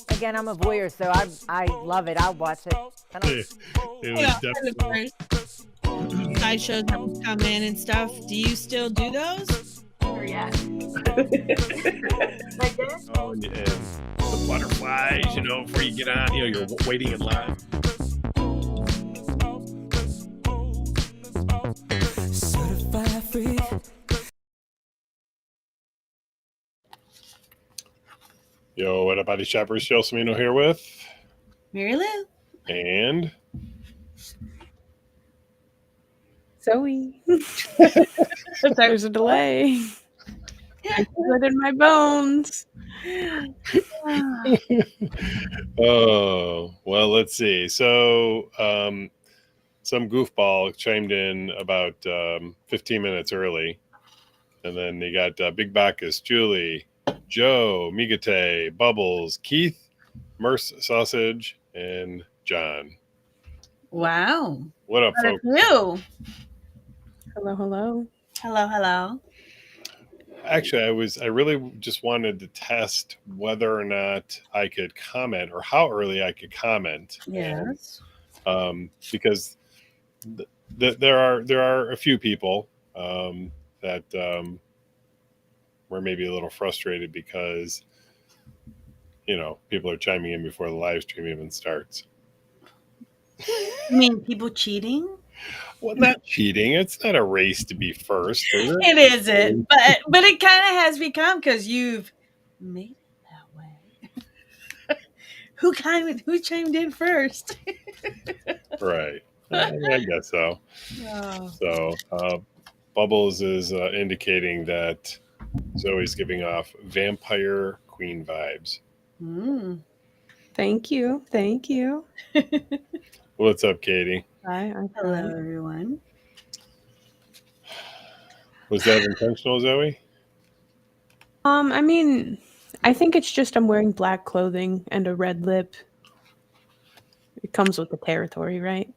Again, I'm a voyeur, so I love it. I'll watch it. It was definitely. Sideshows that would come in and stuff. Do you still do those? Or yeah. Oh, and the butterflies, before you get on, you're waiting in line. Certified freak. Yo, what up, Body Shoppers? Chelsemino here with Marilu. and Zoe. There's a delay. I feel it in my bones. Oh, well, let's see. So, some goofball chimed in about 15 minutes early, and then they got Big Bacchus, Julie, Joe, Migate, Bubbles, Keith, Merce Sausage, and John. Wow. What up, folks? You. Hello, hello. Hello, hello. Actually, I really just wanted to test whether or not I could comment or how early I could comment. Yes. Because there are a few people that were maybe a little frustrated because people are chiming in before the live stream even starts. You mean people cheating? Well, not cheating. It's not a race to be first, is it? It isn't, but it kind of has become because you've made it that way. Who chimed in first? Right. I guess so. Oh. So Bubbles is indicating that Zoe's giving off vampire queen vibes. Thank you. Thank you. What's up, Katie? Hi. Hello, everyone. Was that intentional, Zoe? I mean, I think it's just I'm wearing black clothing and a red lip. It comes with the territory, right?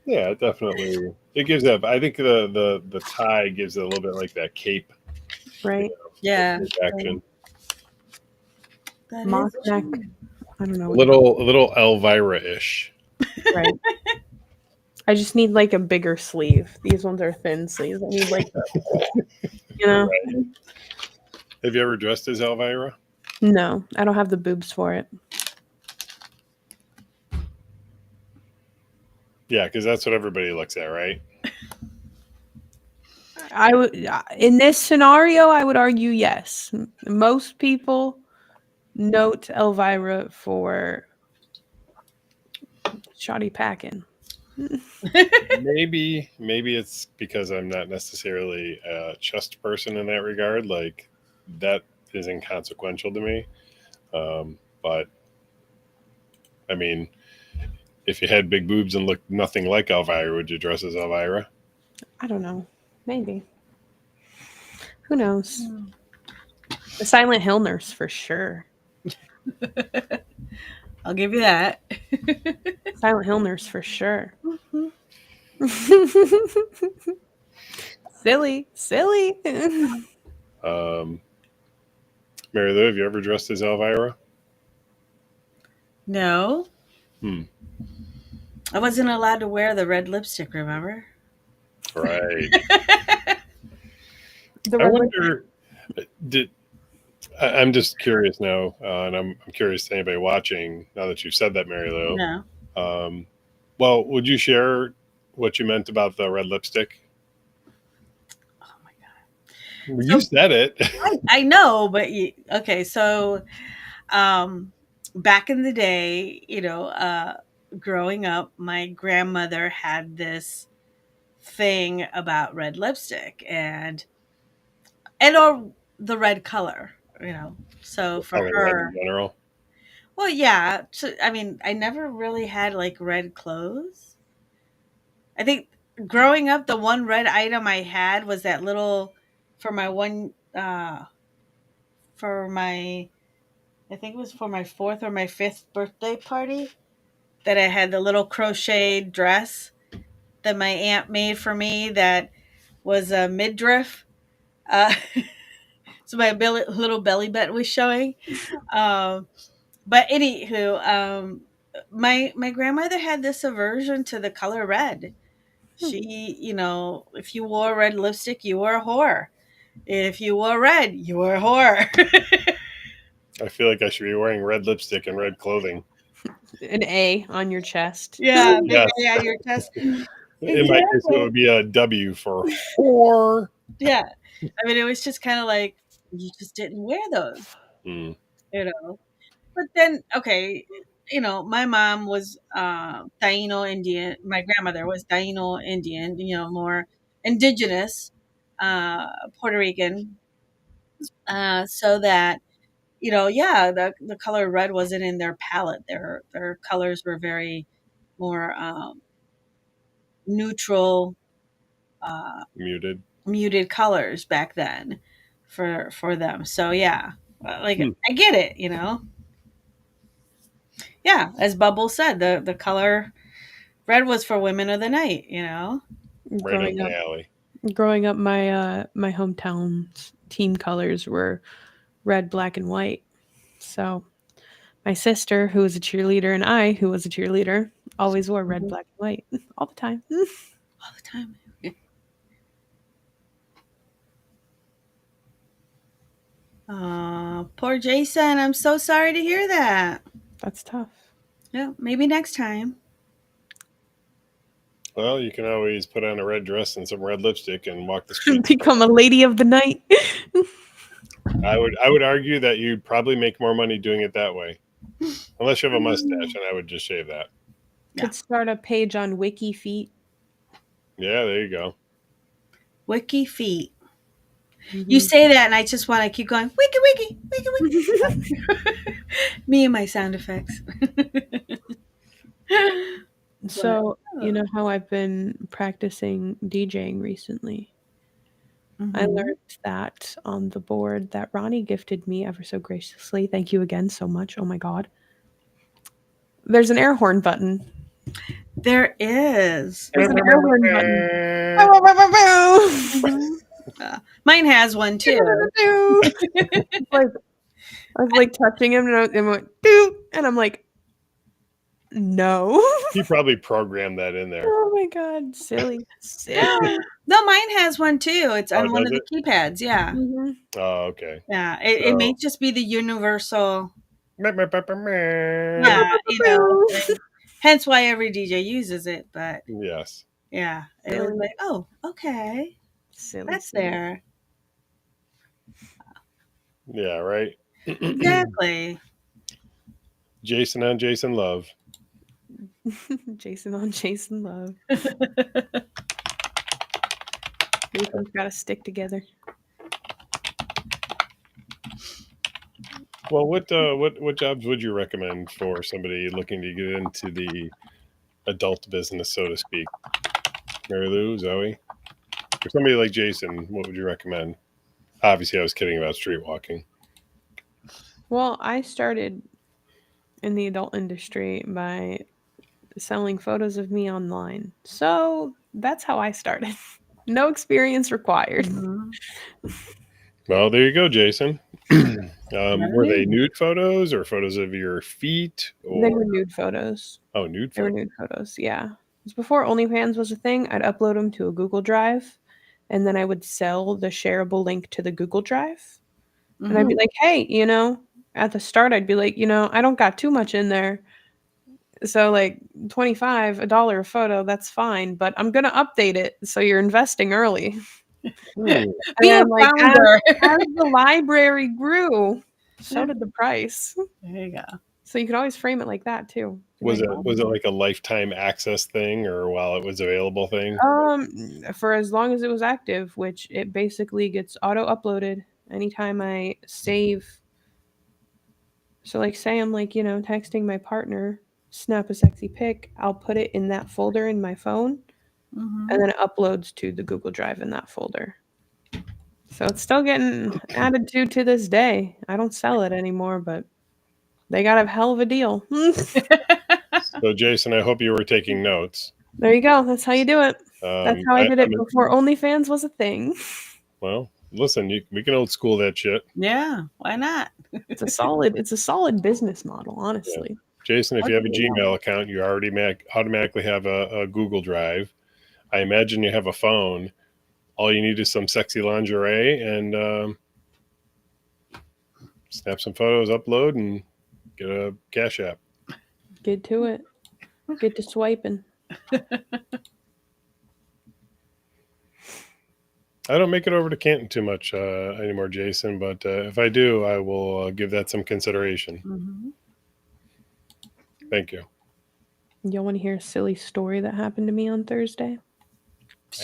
Yeah, definitely. It gives up. I think the tie gives it a little bit like that cape. Right. Yeah. Action. Mock neck. I don't know. A little Elvira-ish. Right. I just need like a bigger sleeve. These ones are thin sleeves. I need like, Right. Have you ever dressed as Elvira? No, I don't have the boobs for it. Yeah, because that's what everybody looks at, right? I would, in this scenario, I would argue yes. Most people note Elvira for shoddy packing. Maybe it's because I'm not necessarily a chest person in that regard. Like, that is inconsequential to me. But I mean, if you had big boobs and looked nothing like Elvira, would you dress as Elvira? I don't know. Maybe. Who knows? The Silent Hill nurse for sure. I'll give you that. Silent Hill nurse for sure. Silly. Marilu, have you ever dressed as Elvira? No. I wasn't allowed to wear the red lipstick, remember? Right. I wonder, I'm just curious now, and I'm curious to anybody watching, now that you've said that, Marilu. No. Well, would you share what you meant about the red lipstick? Oh my God. You said it. I know, but okay. So, back in the day, growing up, my grandmother had this thing about red lipstick or the red color, So for her, in general. well, yeah. I mean, I never really had like red clothes. I think growing up, the one red item I had was that little for my I think it was for my 4th or my 5th birthday party that I had the little crocheted dress that my aunt made for me that was a midriff. So so my little belly button was showing. But anywho, my grandmother had this aversion to the color red. She, if you wore red lipstick, you were a whore. If you wore red, you were a whore. I feel like I should be wearing red lipstick and red clothing. An A on your chest. Yeah, big Yes. A on your chest. In my case, it would be a W for whore. Yeah. I mean, it was just kind of like, you just didn't wear those, Mm. But then, okay, my mom was Taino Indian. My grandmother was Taino Indian, more indigenous Puerto Rican. So that, yeah, the color red wasn't in their palette. Their colors were very more neutral, muted colors back then for them. So yeah, like I get it, Yeah, as Bubble said, the color red was for women of the night, Right up my alley. Growing up, my hometown's team colors were red, black, and white. So my sister, who was a cheerleader, and I, who was a cheerleader, always wore red, black, and white all the time. All the time. Poor Jason. I'm so sorry to hear that. That's tough. Yeah, maybe next time. Well, you can always put on a red dress and some red lipstick and walk the street. Become a lady of the night. I would argue that you'd probably make more money doing it that way. Unless you have a mustache, and I would just shave that. Could start a page on Wiki Feet. Yeah, there you go. Wiki Feet. Mm-hmm. You say that, and I just want to keep going. Wiki, wiki, wiki, wiki. Me and my sound effects. So, you know how I've been practicing DJing recently? Mm-hmm. I learned that on the board that Ronnie gifted me ever so graciously. Thank you again so much. Oh my God. There's an air horn button. There is. There's an air horn button. Mine has one too. I was like touching him and I went, doo, and I'm like, no. He probably programmed that in there. Oh my God, silly. No, mine has one too. It's on one of the keypads. Yeah. Mm-hmm. Oh, okay. Yeah, it may just be the universal. Yeah, hence why every DJ uses it. But yes. Yeah, it was like, oh, okay, silly. That's there. Yeah, right. Exactly. Jason on Jason Love. Jason on Jason Love. Everything's got to stick together. Well, what jobs would you recommend for somebody looking to get into the adult business, so to speak? Marilu, Zoe, for somebody like Jason, what would you recommend? Obviously, I was kidding about street walking. Well, I started in the adult industry by selling photos of me online. So that's how I started. No experience required. Mm-hmm. Well, there you go, Jason. Were they nude photos or photos of your feet? Or... They were nude photos. Oh, nude photos. They were nude photos, yeah. It was before OnlyFans was a thing. I'd upload them to a Google Drive, and then I would sell the shareable link to the Google Drive. Mm-hmm. And I'd be like, hey, at the start, I'd be like, I don't got too much in there. So like $25 a photo, that's fine. But I'm going to update it. So you're investing early. And then, like, as the library grew, so did the price. There you go. So you could always frame it like that too. Was it like a lifetime access thing or while it was available thing? For as long as it was active, which it basically gets auto uploaded anytime I save. So like say I'm like, texting my partner, snap a sexy pic, I'll put it in that folder in my phone, and then it uploads to the Google Drive in that folder. So it's still getting added to this day. I don't sell it anymore, but they got a hell of a deal. So Jason, I hope you were taking notes. There you go. That's how you do it. That's how I did it before OnlyFans was a thing. Well, listen, we can old school that shit. Yeah, why not? It's a solid business model, honestly. Jason, if you have a Okay, yeah. Gmail account, you already automatically have a Google Drive. I imagine you have a phone. All you need is some sexy lingerie and snap some photos, upload, and get a Cash App. Get to it. Get to swiping. I don't make it over to Canton too much anymore, Jason, but if I do, I will give that some consideration. Mm-hmm. Thank you. Y'all want to hear a silly story that happened to me on Thursday?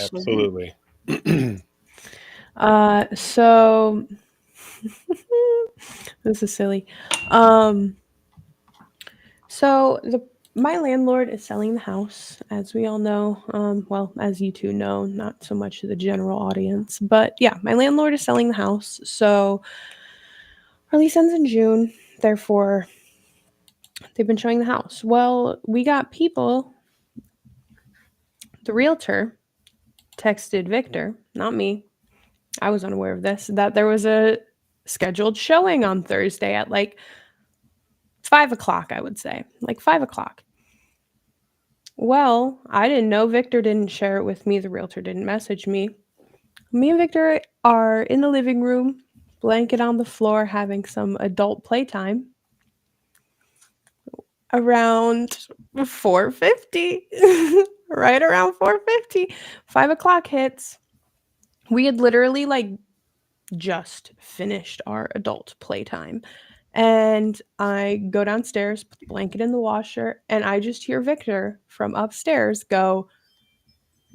Absolutely. So this is silly. So my landlord is selling the house, as we all know. Well, as you two know, not so much the general audience, but yeah, my landlord is selling the house. So our lease ends in June. Therefore, they've been showing the house. Well, we got people. The realtor texted Victor, not me. I was unaware of this, that there was a scheduled showing on Thursday at like 5 o'clock, I would say. Like 5 o'clock. Well, I didn't know. Victor didn't share it with me. The realtor didn't message me. Me and Victor are in the living room, blanket on the floor, having some adult playtime. Around 4:50, right around 4:50, 5 o'clock hits. We had literally like just finished our adult playtime. And I go downstairs, put the blanket in the washer, and I just hear Victor from upstairs go,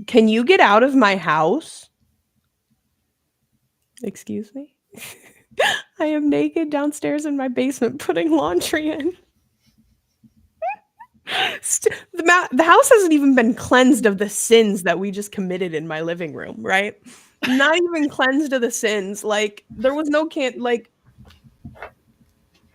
"Can you get out of my house?" Excuse me? I am naked downstairs in my basement putting laundry in. The house hasn't even been cleansed of the sins that we just committed in my living room, right? Not even cleansed of the sins. Like, there was no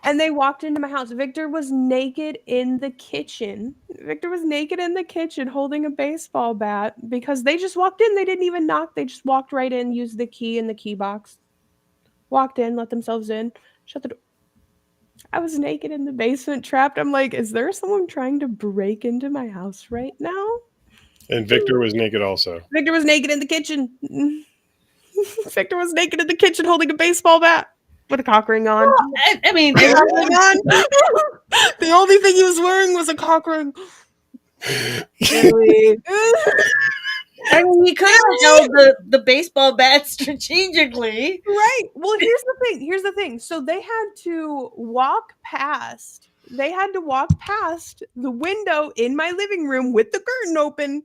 and they walked into my house. Victor was naked in the kitchen. Victor was naked in the kitchen holding a baseball bat because they just walked in. They didn't even knock. They just walked right in, used the key in the key box. Walked in, let themselves in, shut the door. I was naked in the basement, trapped. I'm like, is there someone trying to break into my house right now? And Victor was naked also. Victor was naked in the kitchen. Victor was naked in the kitchen holding a baseball bat with a cock ring on. Well, I mean, The only thing he was wearing was a cock ring. Really? I mean, he could have held the baseball bat strategically. Right. Well, here's the thing. So they had to walk past the window in my living room with the curtain open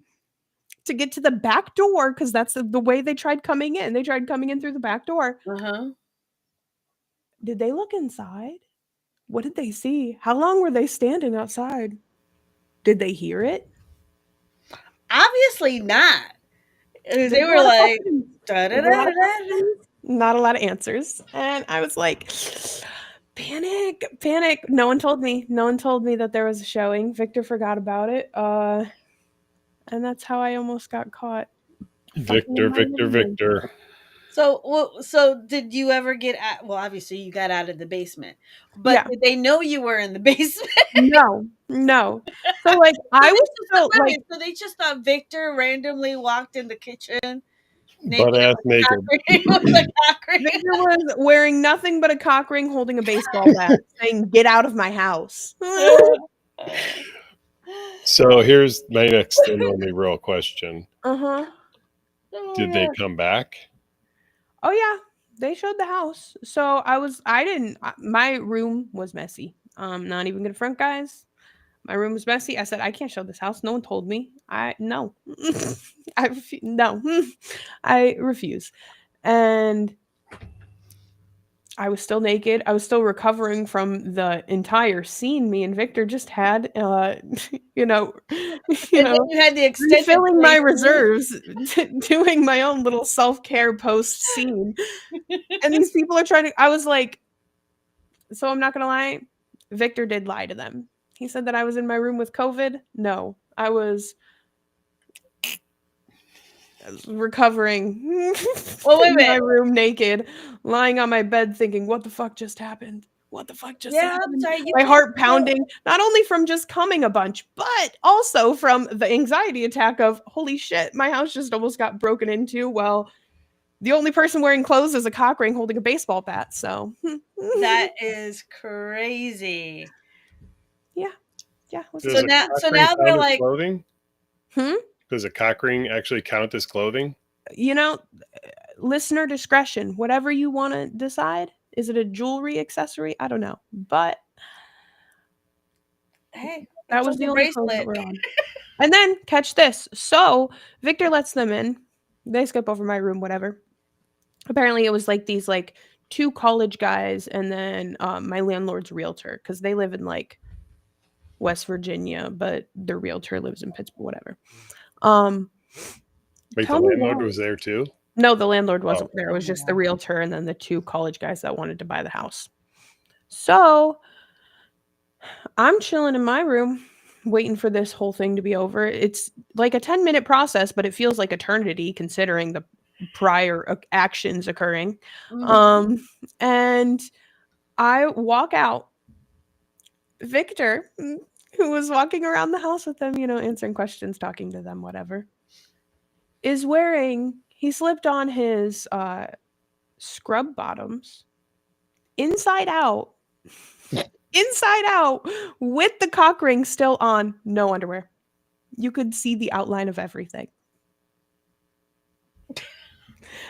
to get to the back door, because that's the way they tried coming in. They tried coming in through the back door. Uh-huh. Did they look inside? What did they see? How long were they standing outside? Did they hear it? Obviously not. They Did were like, not a lot of answers. And I was like, panic. No one told me that there was a showing. Victor forgot about it. And that's how I almost got caught. Victor. So did you ever get out? Well, obviously you got out of the basement, but Yeah. did they know you were in the basement? No. So like I was still like, so they just thought Victor randomly walked in the kitchen Butt ass naked. with a cock ring. Victor was wearing nothing but a cock ring, holding a baseball bat, saying, "Get out of my house." So here's my next and only real question. Uh-huh. Did they come back? Oh yeah, they showed the house. So my room was messy. Not even gonna front, guys. My room was messy. I said, I can't show this house. No one told me. No. No. I refuse. And I was still naked. I was still recovering from the entire scene me and Victor just had. You know, You had the extended refilling my reserves, doing my own little self-care post scene. And these people are trying to. I was like, so I'm not gonna lie. Victor did lie to them. He said that I was in my room with COVID. No, I was recovering Well, wait a in my minute. room naked, lying on my bed thinking, what the fuck just happened? What the fuck just Yeah, I'm happened? sorry. You My can't heart go- pounding, not only from just coming a bunch, but also from the anxiety attack of, holy shit, my house just almost got broken into. Well, the only person wearing clothes is a cock ring holding a baseball bat. So That is crazy. yeah, it was Does So a now, cock so ring now count they're as like, clothing? Hmm? Does a cock ring actually count as clothing? You know, listener discretion, whatever you want to decide. Is it a jewelry accessory? I don't know, but hey, that it's was like the a only clothes that bracelet. were on. And then catch this. So Victor lets them in. They skip over my room, whatever. Apparently, it was like these like 2 college guys and then my landlord's realtor because they live in like West Virginia, but their realtor lives in Pittsburgh, whatever. Wait, Tell the me landlord why. was there too? No, the landlord wasn't Oh. there. It was just the realtor and then the 2 college guys that wanted to buy the house. So I'm chilling in my room, waiting for this whole thing to be over. It's like a 10-minute process, but it feels like eternity considering the prior actions occurring. Mhm. And I walk out. Victor, who was walking around the house with them, answering questions, talking to them, whatever, is wearing, he slipped on his scrub bottoms inside out, with the cock ring still on, no underwear. You could see the outline of everything.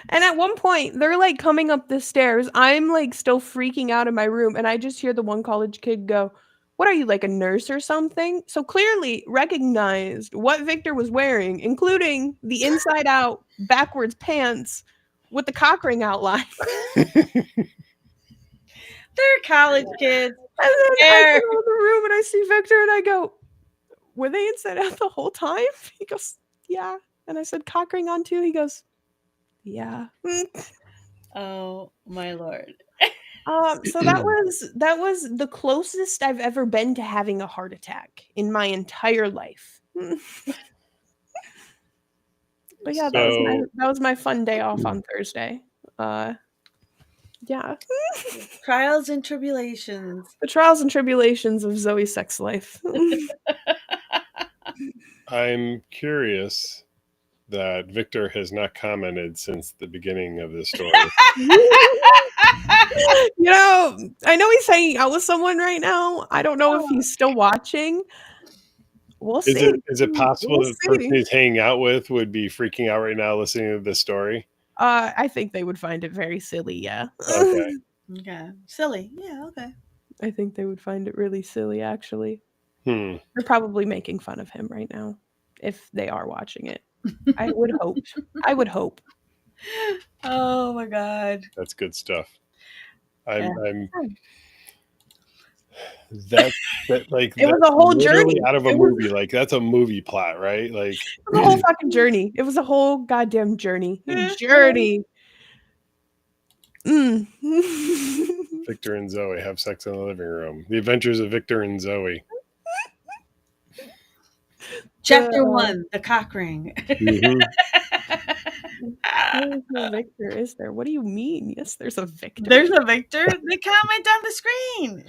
And at one point, they're like coming up the stairs. I'm like still freaking out in my room, and I just hear the one college kid go, "What are you, like a nurse or something?" So clearly recognized what Victor was wearing, including the inside out backwards pants with the cock ring outline. They're college kids. And then I They're come out of the room and I see Victor and I go, "Were they inside out the whole time?" He goes, "Yeah." And I said, "Cock ring on too?" He goes, "Yeah." oh my lord. So that was the closest I've ever been to having a heart attack in my entire life. But yeah, So that was my fun day off on Thursday. Yeah. Trials and tribulations. The trials and tribulations of Zoe's sex life. I'm curious that Victor has not commented since the beginning of the story. I know he's hanging out with someone right now. I don't know if he's still watching. We'll Is see. it possible We'll that the person see. he's hanging out with would be freaking out right now listening to this story? I think they would find it very silly, yeah. Okay. Okay. Silly. Yeah, okay. I think they would find it really silly, actually. Hmm. They're probably making fun of him right now, if they are watching it. I would hope. I would hope. Oh my god. That's good stuff. Yeah. I'm that like It was that's a whole literally journey. out of a It was movie. Like that's a movie plot, right? Like a whole fucking journey. It was a whole goddamn journey. Journey. Mm. Victor and Zoe have sex in the living room. The Adventures of Victor and Zoe. Chapter 1, the cock ring. Mhm. There's no Victor, is there? What do you mean? Yes, there's a Victor. There's a Victor. They comment on the screen.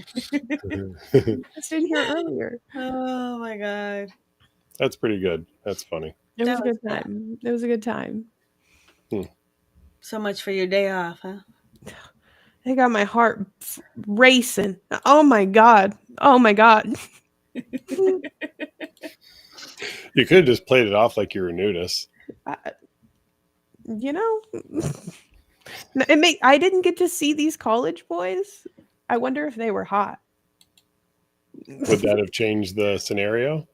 Just in here earlier. Oh my god. That's pretty good. That's funny. It was That a good was- time. It was a good time. So much for your day off, huh? I got my heart racing. Oh my god. Oh my god. You could have just played it off like you were a nudist. You know, I didn't get to see these college boys. I wonder if they were hot. Would that have changed the scenario?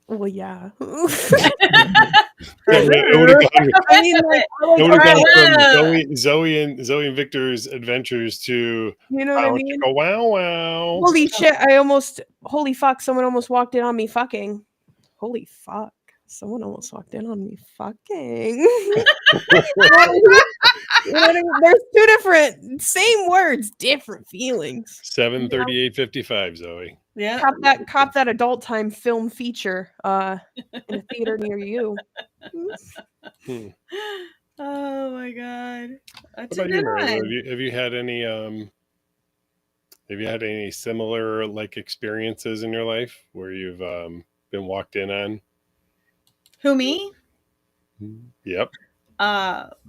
Well, yeah. It would have gone, I mean, like, it would have gone from Right. Zoe and Victor's adventures to you know what I wow, mean? chicka, wow wow. Holy shit! Holy fuck! Someone almost walked in on me fucking. Holy fuck! Someone almost walked in on me fucking. You know what I mean? There's two different, same words, different feelings. 7:38:55, Zoe. Yeah. Cop that adult time film feature in a theater near you. Hmm. Oh my god. What That's a about you, good Marilu? one. Have you had any similar like experiences in your life where you've been walked in on? Who, me? Yep.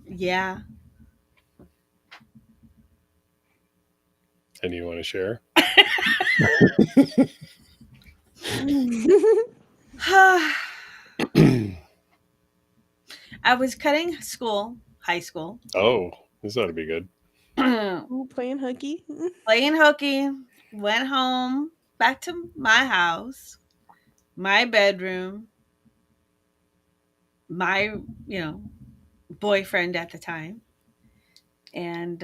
Yeah. And you want to share? I was cutting high school, Oh, this ought to be good. Ooh, playing hooky. playing hooky, went home, back to my house, my bedroom, my, boyfriend at the time. And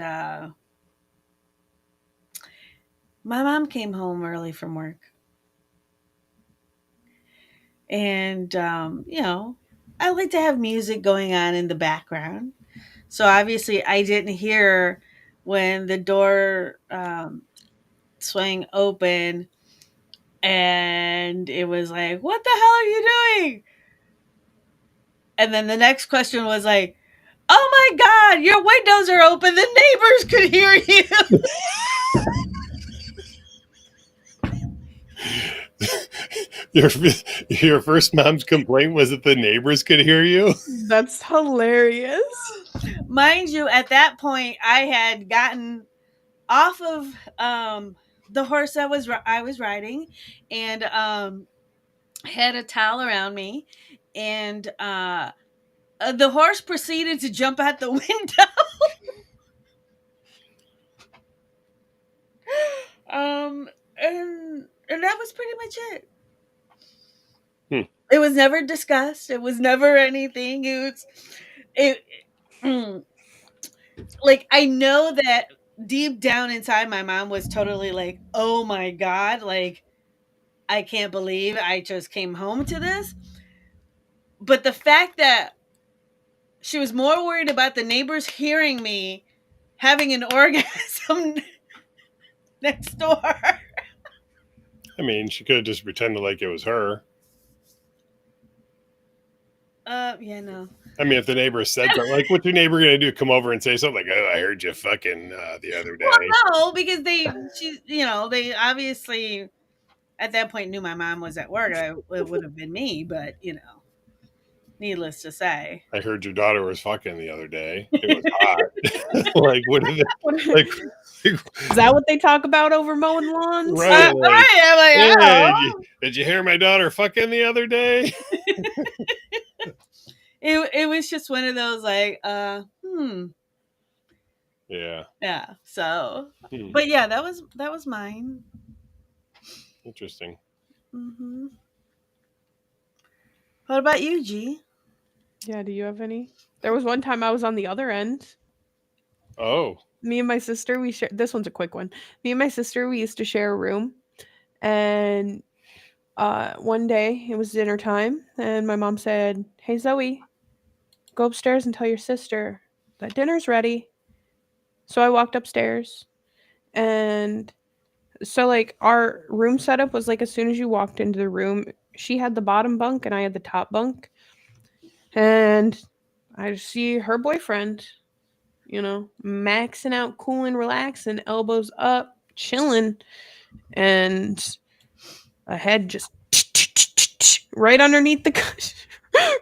my mom came home early from work. And, I like to have music going on in the background. So obviously, I didn't hear when the door swung open and it was like, "What the hell are you doing?" And then the next question was like, "Oh my God, your windows are open. The neighbors could hear you." Your first mom's complaint was that the neighbors could hear you. That's hilarious. Mind you, at that point, I had gotten off of the horse I was riding, and had a towel around me, and the horse proceeded to jump out the window. And that was pretty much it. It was never discussed. It was never anything. It mm, like, I know that deep down inside my mom was totally like, "Oh my god, like, I can't believe I just came home to this." But the fact that she was more worried about the neighbors hearing me having an orgasm next door. I mean, she could have just pretended like it was her. Yeah, no. I mean, if the neighbor said something, like, what's your neighbor gonna do? Come over and say something like, "Oh, I heard you fucking the other day." No, because they obviously at that point knew my mom was at work. It would have been me, but needless to say. I heard your daughter was fucking the other day. It was hot. Like, what are they like? Is that what they talk about over mowing lawns? Right? Like, I'm like, hey, oh. did you hear my daughter fucking the other day? It was just one of those like, Yeah. yeah. So, but yeah, that was mine. Interesting. Hmm. What about you, G? Yeah, do you have any? There was one time I was on the other end. Oh. Me and my sister, we share. This one's a quick one. Me and my sister, we used to share a room, and one day it was dinner time, and my mom said, "Hey Zoe, go upstairs and tell your sister that dinner's ready." So I walked upstairs, and so like our room setup was like as soon as you walked into the room, she had the bottom bunk and I had the top bunk, and I just see her boyfriend, maxing out, cooling, relaxing, elbows up, chilling, and a head just right underneath the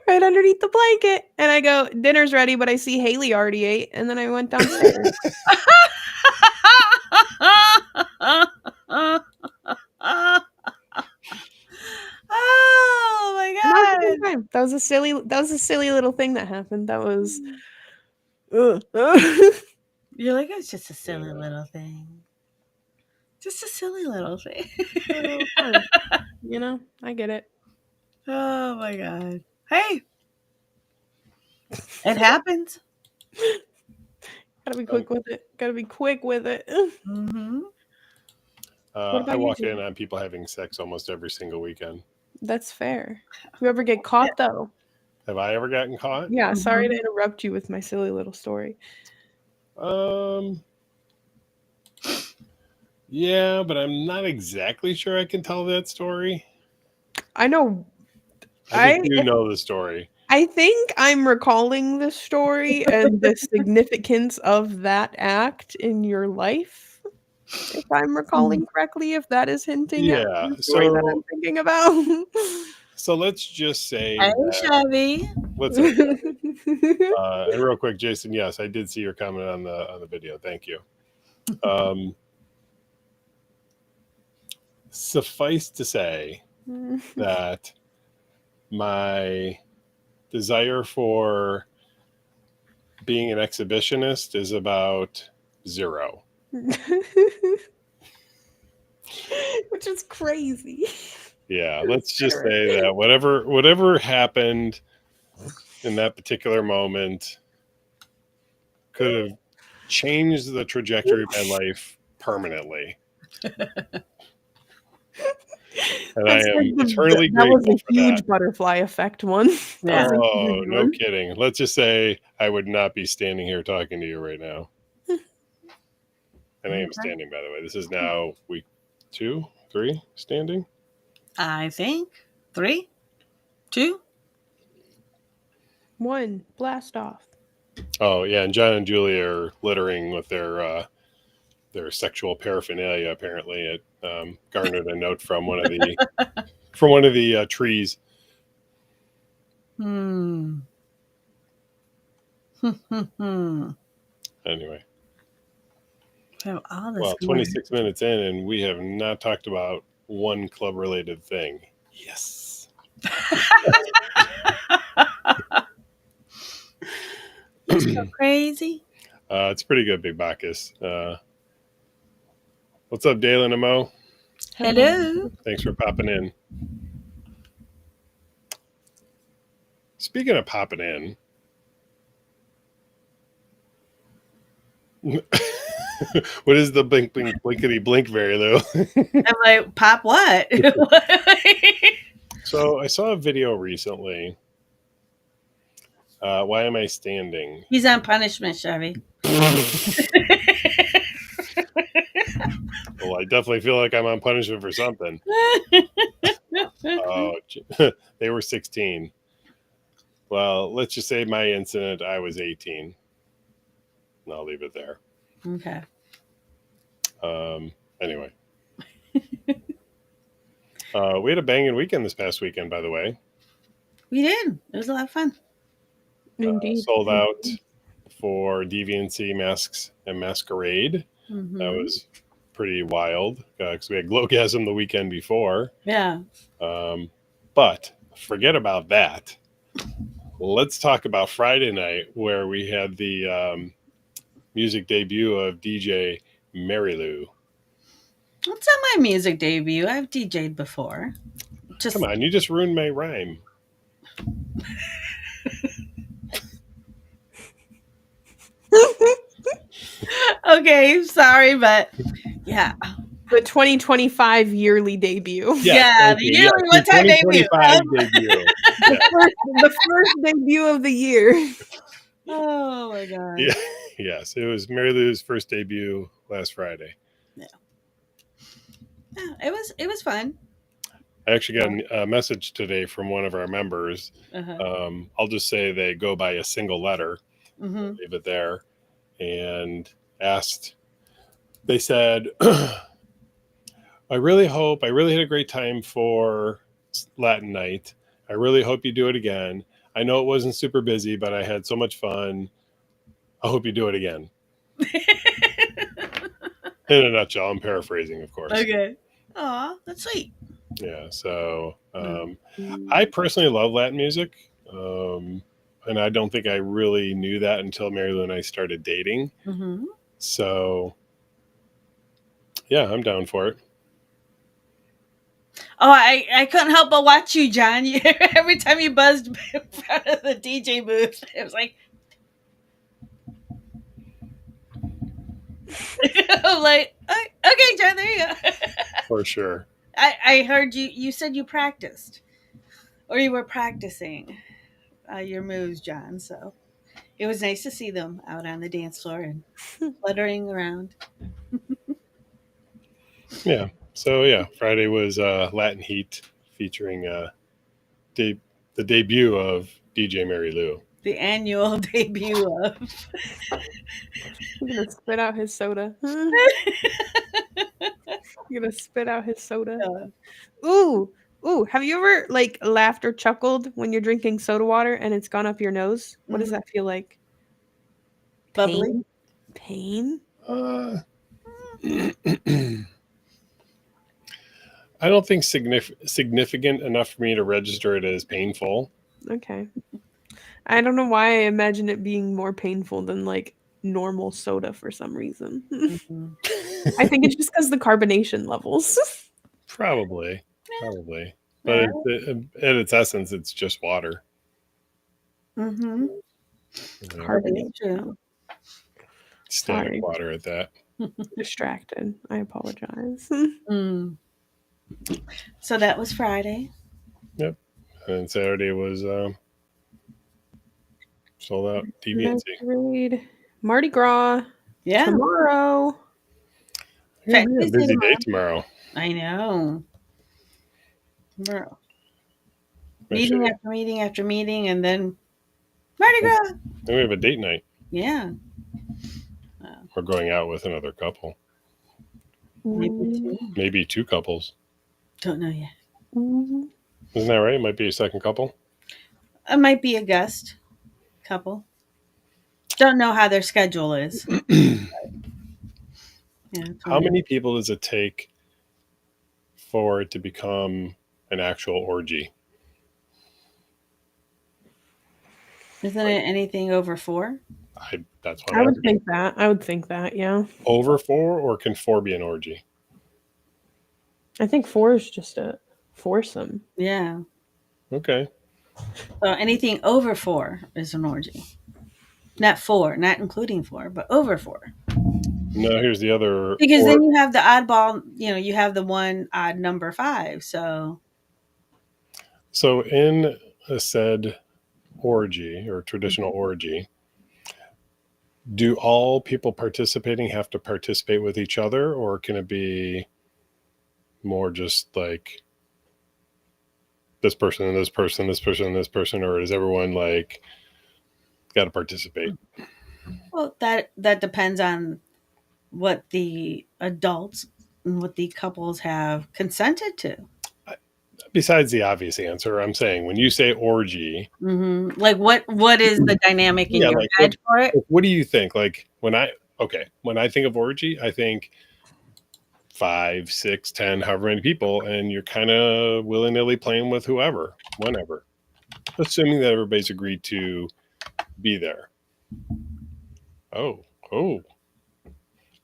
right underneath the blanket. And I go, dinner's ready, but I see Haley already ate, and then I went downstairs. Oh my god! That was a silly little thing that happened. That was. You're like, it's just a silly little thing. Just a silly little thing. I get it. Oh my god! Hey, it happens. Gotta be quick with it. Mm-hmm. I walk in on people having sex almost every single weekend. That's fair. You ever get caught though? Have I ever gotten caught? Yeah. Sorry to interrupt you with my silly little story. Yeah, but I'm not exactly sure I can tell that story. I know. I think you know the story. I think I'm recalling the story and the significance of that act in your life. If I'm recalling correctly, if that is hinting at Yeah. the story that I'm thinking about. So let's just say Hey, that. Chevy. What's up? And real quick, Jason, yes, I did see your comment on the video. Thank you. Suffice to say that my desire for being an exhibitionist is about 0. Which is crazy. Yeah, let's just say that whatever happened in that particular moment could have changed the trajectory of my life permanently. And I am eternally that was grateful a for huge that. butterfly effect one. Yeah. Oh, no kidding. Let's just say I would not be standing here talking to you right now. And I am standing, by the way. This is now week 2, 3 standing. I think 3, 2. 1, blast off. Oh, yeah, and John and Julie are littering with their sexual paraphernalia. Apparently, it garnered a note from one of the trees. Anyway, well, 26 minutes in, and we have not talked about one club-related thing. Yes. You're so crazy. It's pretty good, Big Bacchus. What's up, Dalen and Mo? Hello. Thanks for popping in. Speaking of popping in, what is the blink, blink, blinkety blink, Marilu? I'm like, pop what? So I saw a video recently. Why am I standing? He's on punishment, Chevy. Well, I definitely feel like I'm on punishment for something. Oh, they were 16. Well, let's just say my incident, I was 18. And I'll leave it there. Okay. Anyway. We had a banging weekend this past weekend, by the way. We did. It was a lot of fun. Indeed. Sold out for Deviancy Masks and Masquerade. Mm-hmm. That was pretty wild because we had Glowgasm the weekend before. Yeah. But forget about that. Let's talk about Friday night where we had the music debut of DJ Marilu. It's not my music debut. I've DJ'd before. Come on, you just ruined my rhyme. Okay, sorry, but yeah. The 2025 yearly debut. Yeah, the yearly one-time debut. debut. The first debut of the year. Oh my god. Yeah. Yes, it was Marilu's first debut last Friday. Yeah, it was fun. I actually got a message today from one of our members. Uh-huh. I'll just say they go by a single letter. Mm-hmm. Leave it there. And asked, they said, I really had a great time for Latin night. I really hope you do it again. I know it wasn't super busy, but I had so much fun. I hope you do it again. In a nutshell, I'm paraphrasing, of course. Okay. Aw, that's sweet. Yeah, so I personally love Latin music. And I don't think I really knew that until Marilu and I started dating. Mm-hmm. So, yeah, I'm down for it. Oh, I couldn't help but watch you, John. Every time you buzzed in front of the DJ booth, it was like, I'm like, okay, John, there you go. For sure. I heard you said you practiced, or you were practicing your moves, John. So It was nice to see them out on the dance floor and fluttering around. Yeah. So yeah, Friday was Latin Heat featuring the debut of DJ Marilu. The annual debut of. I'm gonna spit out his soda. You're gonna spit out his soda. Ooh, ooh. Have you ever like laughed or chuckled when you're drinking soda water and it's gone up your nose? What does that feel like? Bubbly. Pain? Uh, I don't think significant enough for me to register it as painful. Okay. I don't know why I imagine it being more painful than like normal soda for some reason. Mhm. I think it's just because the carbonation levels. Probably. But Yeah. at its essence, it's just water. Mm-hmm. You know, Carbonation. standard Sorry. water at that. Distracted. I apologize. Mm. So that was Friday. Yep. And Saturday was sold out Nice DVNC. read. Mardi Gras Yeah. tomorrow. Yeah, Fat a Tuesday busy day tomorrow. tomorrow. I know. Bro. Make Meeting sure after meeting after meeting, and then Mardi Gras. then we have a date night. Yeah. We're going out with another couple. Maybe two. Maybe two couples. Don't know yet. Ooh. Isn't that right? It might be a second couple. It might be a guest couple. Don't know how their schedule is. Yeah. How many people does it take for it to become an actual orgy? Isn't it anything over 4? That's what I I'm would asking. think that. I would think that, yeah. Over 4, or can 4 be an orgy? I think 4 is just a foursome. Yeah. Okay. So anything over 4 is an orgy. Not 4, not including 4, but over 4. Now here's the other. Because then you have the oddball, you have the one odd number 5. So in a said orgy or traditional orgy, do all people participating have to participate with each other, or can it be more just like this person and this person, this person and this person, or is everyone like got to participate? well, that depends on what the adults and what the couples have consented to. Besides the obvious answer, I'm saying when you say orgy, Mm-hmm. Like what is the dynamic in your like head for it? what do you think? Like when I think of orgy, I think 5, 6, 10, however many people, and you're kind of willy-nilly playing with whoever, whenever, assuming that everybody's agreed to be there. Oh,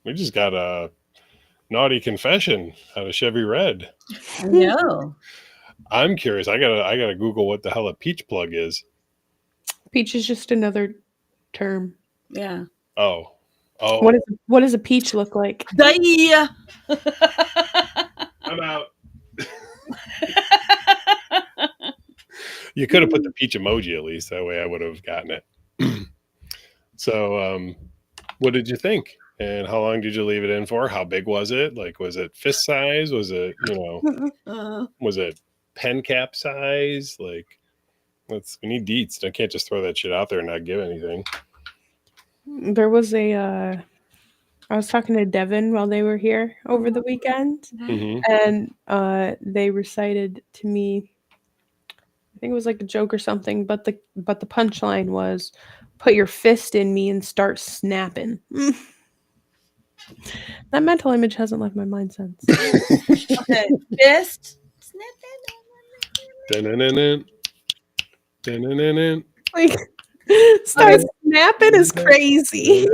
we just got a naughty confession out of Chevy Red. No. I'm curious. I gotta Google what the hell a peach plug is. Peach is just another term. Yeah. Oh. What does a peach look like? Yeah. I'm out. You could have put the peach emoji at least. That way I would have gotten it. So, what did you think? And how long did you leave it in for? How big was it? Like, was it fist size? Was it, was it pen cap size? Like, we need deets. I can't just throw that shit out there and not give anything. There was I was talking to Devin while they were here over the weekend, and they recited to me, I think it was like a joke or something, but the punchline was, "Put your fist in me and start snapping." That mental image hasn't left my mind since. Okay. Fist. Like, start snapping is crazy.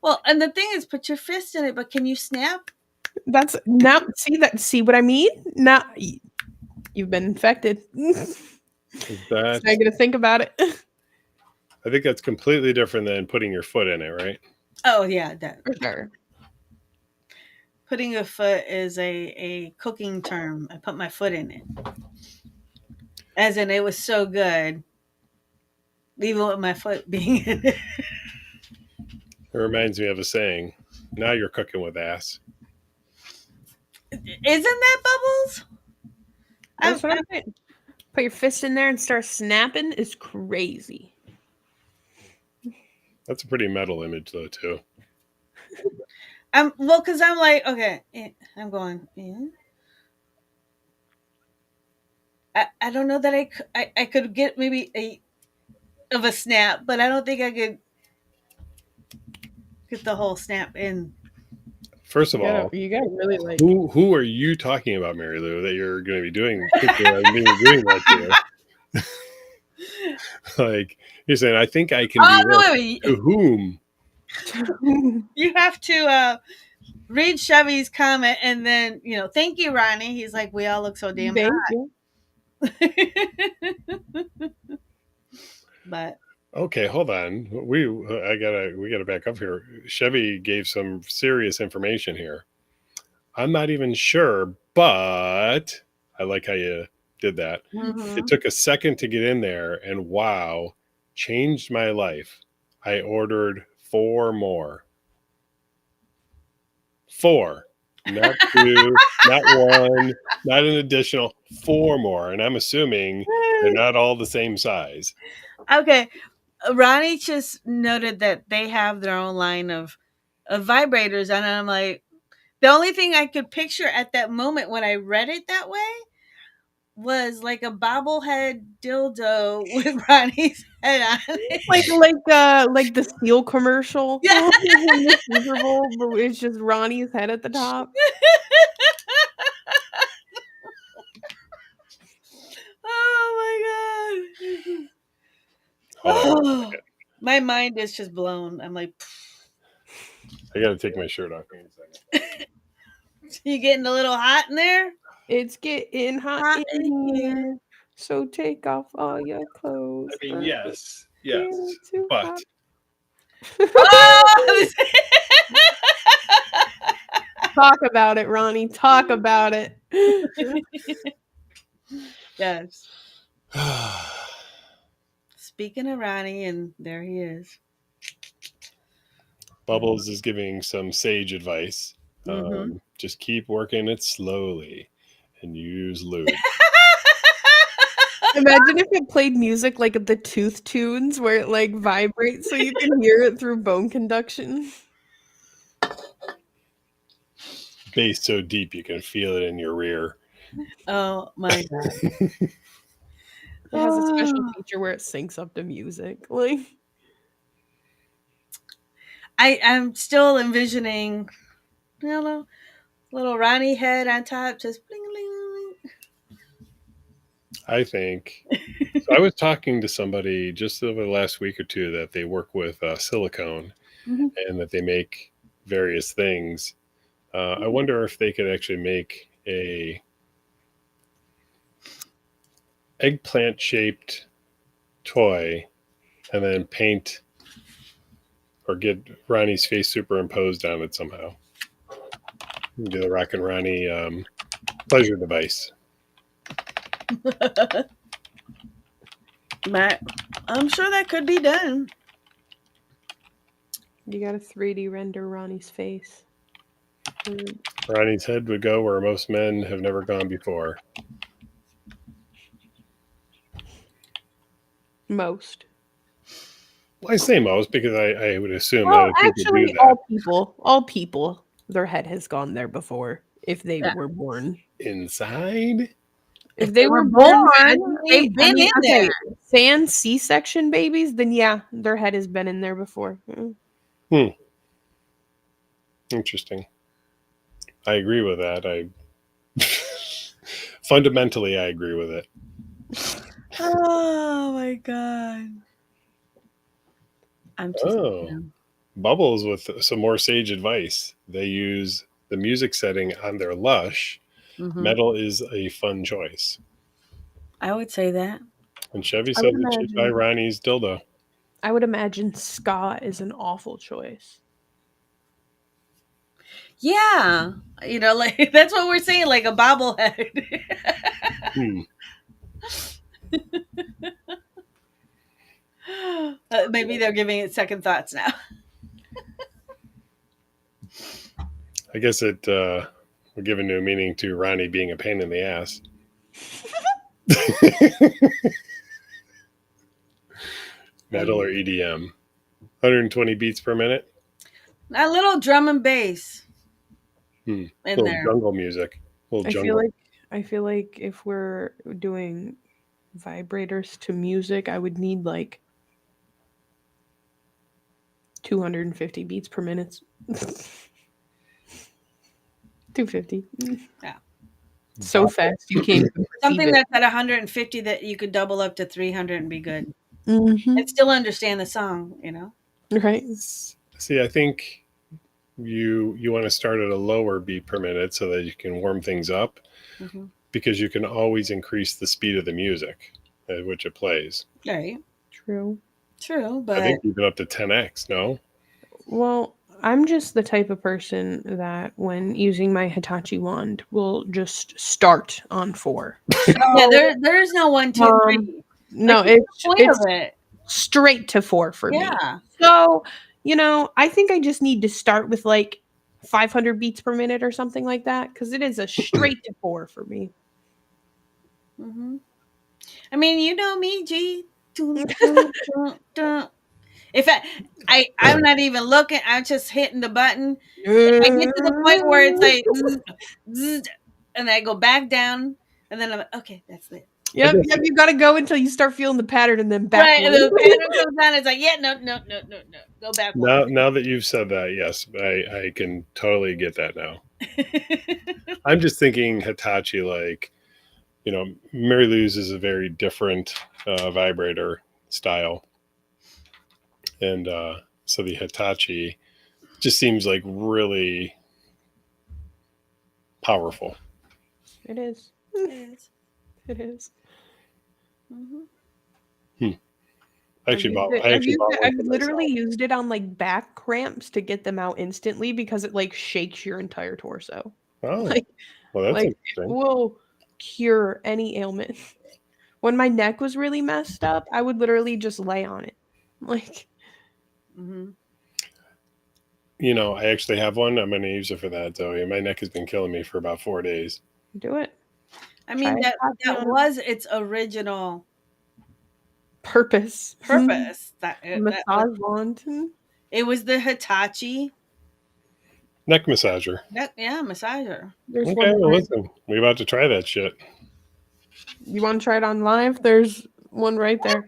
Well, and the thing is, put your fist in it, but can you snap? That's now see what I mean? Now you've been infected. So I'm gonna think about it. I think that's completely different than putting your foot in it, right? Oh yeah, that For sure. putting a foot is a cooking term. I put my foot in it. As in, it was so good. even with my foot being in it. It reminds me of a saying. Now you're cooking with ass. Isn't that Bubbles? That's what I'm saying. Put your fist in there and start snapping is crazy. That's a pretty metal image, though, too. Well, because I'm like, okay, I'm going, yeah. I don't know that I could get maybe a snap, but I don't think I could get the whole snap in. First of all, You gotta really like. who are you talking about, Mary Lou, that you're going to be doing that to? Like, you're saying, I think I can do this. To whom? You have to read Chevy's comment and then, thank you, Ronnie. He's like, we all look so damn Thank hot. you. But Okay, hold on. We gotta back up here. Chevy gave some serious information here. I'm not even sure, but I like how you did that. mhm. It took a second to get in there, and wow, changed my life. I ordered 4 more. 4, not 2, not 1, not an additional 4 more, and I'm assuming they're not all the same size. Okay, Ronnie just noted that they have their own line of vibrators, and I'm like, the only thing I could picture at that moment when I read it that way was like a bobblehead dildo with Ronnie's head on it. like the Steel commercial. Yeah. In the Super Bowl, but it's just Ronnie's head at the top. Oh my god. Hold on. My mind is just blown. I'm like, I gotta take my shirt off in a second. you getting a little hot in there? It's getting hot in here. So take off all your clothes. I mean, yes, It's too but hot. Oh! Talk about it, Ronnie. Talk about it. Yes. Speaking of Ronnie, and there he is. Bubbles is giving some sage advice. Mhm. Just keep working it slowly and use lube. Imagine if it played music like the Tooth Tunes where it like vibrates so you can hear it through bone conduction. Bass so deep you can feel it in your rear. Oh my god. It has a special feature where it syncs up to music. Like I'm still envisioning, little Ronnie head on top, just bling bling bling. I think. So I was talking to somebody just over the last week or two that they work with silicone and that they make various things. I wonder if they could actually make a eggplant shaped toy and then paint or get Ronnie's face superimposed on it somehow. Do the Rock and Ronnie pleasure device. Matt, I'm sure that could be done. you gotta 3D render Ronnie's face. Ronnie's head would go where most men have never gone before. Most. Well, I say most because I would assume Well, that if people do actually, that, all people, their head has gone there before if they Yeah. were born. inside. If they were born, born, they've been in there. Sans C-section babies, then yeah, their head has been in there before. Interesting. I agree with that. Fundamentally, I agree with it. Oh my god. I'm just Bubbles with some more sage advice. They use the music setting on their Lush. Metal is a fun choice. I would say that. And Chevy said that she'd buy Ronnie's dildo. I would imagine ska is an awful choice. Yeah. Like that's what we're saying, like a bobblehead. Maybe they're giving it second thoughts now. I guess it will give a new meaning to Ronnie being a pain in the ass. Metal or EDM? 120 beats per minute? A little drum and bass In in there. jungle music. I feel like if we're doing vibrators to music, I would need like 250 beats per minute. 250. Yeah. So fast you can't even Something perceive it. that's at 150 that you could double up to 300 and be good. Mhm. And still understand the song, you know? Right. See, I think you want to start at a lower beat per minute so that you can warm things up, because you can always increase the speed of the music at which it plays. Right. True. But I think even up to 10x, no? Well, I'm just the type of person that when using my Hitachi Wand will just start on 4. yeah, there's no 1, 2, 3. No, Like, what's the point it's of it? straight to 4 for me. Yeah. So, I think I just need to start with like 500 beats per minute or something like that, because it is a straight to 4 for me. I mean, you know me, G. If I'm not even looking, I'm just hitting the button. If I get to the point where it's like, and I go back down, and then I'm like, okay, that's it. Yep, you got to go until you start feeling the pattern, and then back. Right, and the pattern comes down. It's like, yeah, no, go back. Now that you've said that, yes, I can totally get that now. I'm just thinking Hitachi, like, Marilu's is a very different vibrator style, and so the Hitachi just seems like really powerful. It is. It is. I've literally used it on like back cramps to get them out instantly, because it like shakes your entire torso. Oh, like, well, that's like interesting. it will cure any ailment. When my neck was really messed up, I would literally just lay on it. Like, I actually have one. I'm going to use it for that, Zoe. My neck has been killing me for about 4 days. Do it. I mean, that was its original purpose. That massage wand. It was the Hitachi neck massager. Massager. Okay, well, listen, we're about to try that shit. You want to try it on live? There's one right there.